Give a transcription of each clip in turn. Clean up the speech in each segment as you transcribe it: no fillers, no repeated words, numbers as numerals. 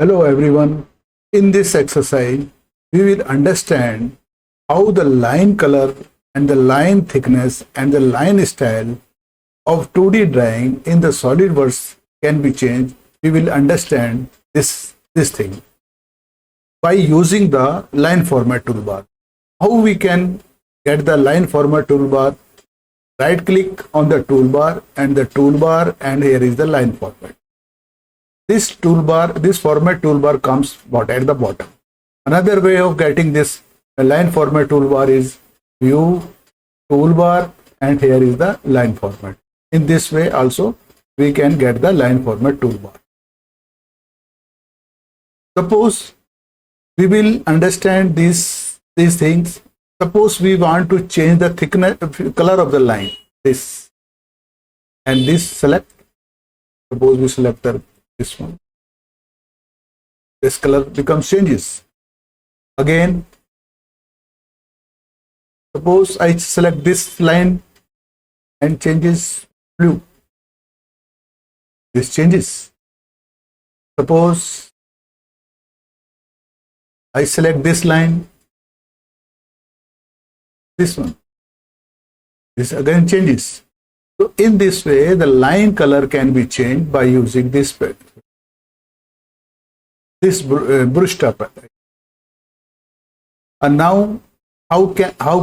Hello everyone. In this exercise, we will understand how the line color and the line thickness and the line style of 2D drawing in the Solidworks can be changed. We will understand this thing by using the line format toolbar. How we can get the line format toolbar? Right click on the toolbar and here is the line format. This format toolbar comes at the bottom. Another way of getting this line format toolbar is view, toolbar, and here is the line format. In this way also we can get the line format toolbar. Suppose we will understand these things. Suppose we want to change the thickness, color of the line, this and this select. Suppose we select this one. This color becomes changes. Again, suppose I select this line and changes blue. This changes. Suppose I select this line, this one. This again changes. So in this way, the line color can be changed by using this brush strap. And now, how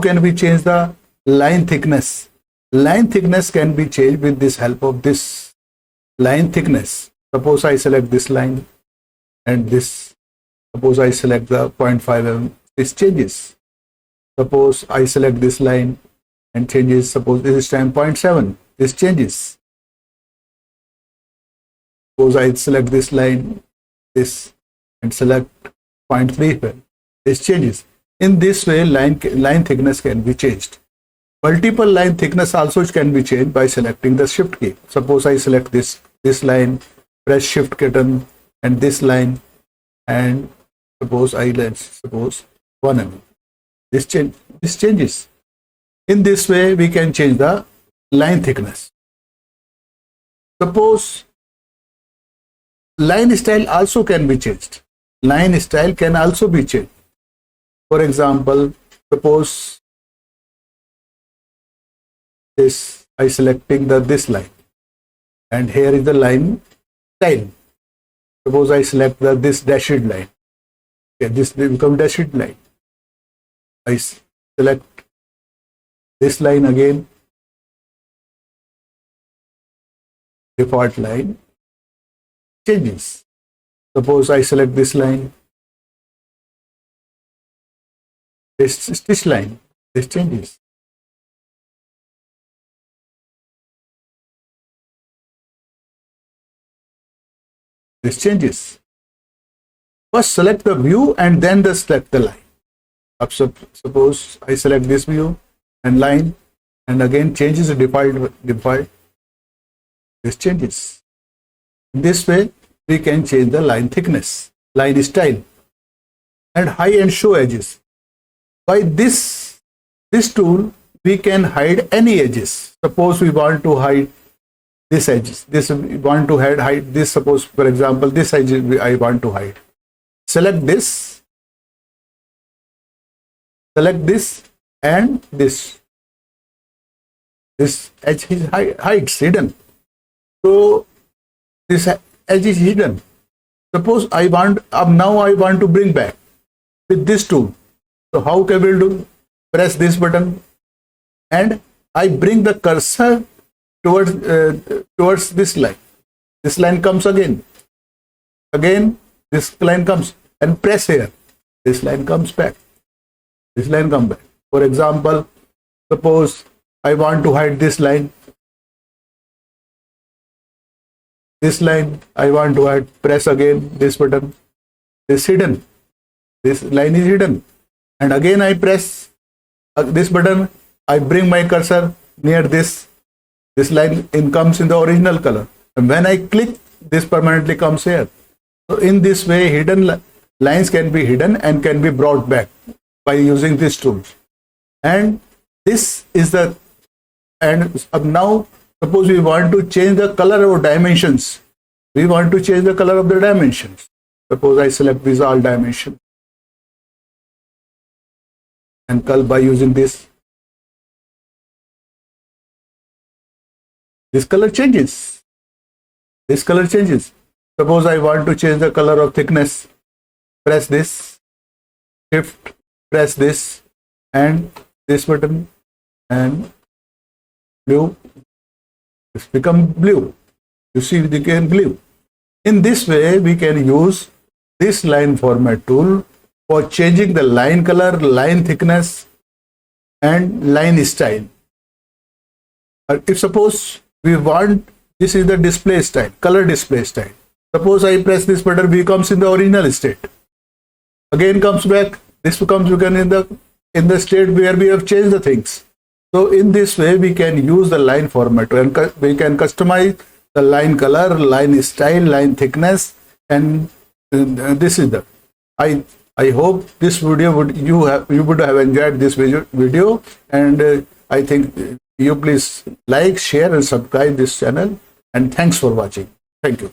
can we change the line thickness? Line thickness can be changed with this help of this line thickness. Suppose I select this line and this. Suppose I select the 0.5 mm. This changes. Suppose I select this line and changes. Suppose this is 10.7. This changes. Suppose I select this line, this, and select 0.3. This changes. In this way, line thickness can be changed. Multiple line thickness also can be changed by selecting the shift key. Suppose I select this line, press shift button, and this line, and suppose 1 mm. This changes. In this way, we can change the line thickness. Suppose line style also can be changed. Line style can also be changed. For example, suppose I selecting this line, and here is the line style. Suppose I select this dashed line. Okay, this will become dashed line. I select this line again, default line changes. Suppose I select this line, this line, this changes. This changes. First select the view and then select the line. Suppose I select this view and line, and again changes the default. This changes. In this way, we can change the line thickness, line style, and hide and show edges. By this tool, we can hide any edges. Suppose we want to hide this edges. We want to hide this. Suppose, for example, this edge I want to hide. Select this, and this. This edge is hides, hidden. So this edge is hidden. Suppose now I want to bring back with this tool. So how can we do? Press this button and I bring the cursor towards this line. This line comes again. Again, this line comes, and press here. This line comes back. This line comes back. For example, suppose I want to hide this line. This line I want to hide. Press again this button. This hidden. This line is hidden. And again I press this button. I bring my cursor near this. This line comes in the original color. And when I click, this permanently comes here. So in this way, hidden lines can be hidden and can be brought back by using this tool. And this is now suppose we want to change the color or dimensions. We want to change the color of the dimensions. Suppose I select these all dimension and color by using this color changes. This color changes. Suppose I want to change the color of thickness. Press this, shift, press this and this button, and blue. It's become blue. You see, it became blue. In this way, we can use this line format tool for changing the line color, line thickness, and line style. If suppose we want, this is the display style, color display style. Suppose I press this button, V comes in the original state. Again comes back, this becomes again in the state where we have changed the things. So in this way, we can use the line format and we can customize the line color, line style, line thickness, and this is the. I hope this video you would have enjoyed this video, and I think you please like, share, and subscribe this channel. And thanks for watching. Thank you.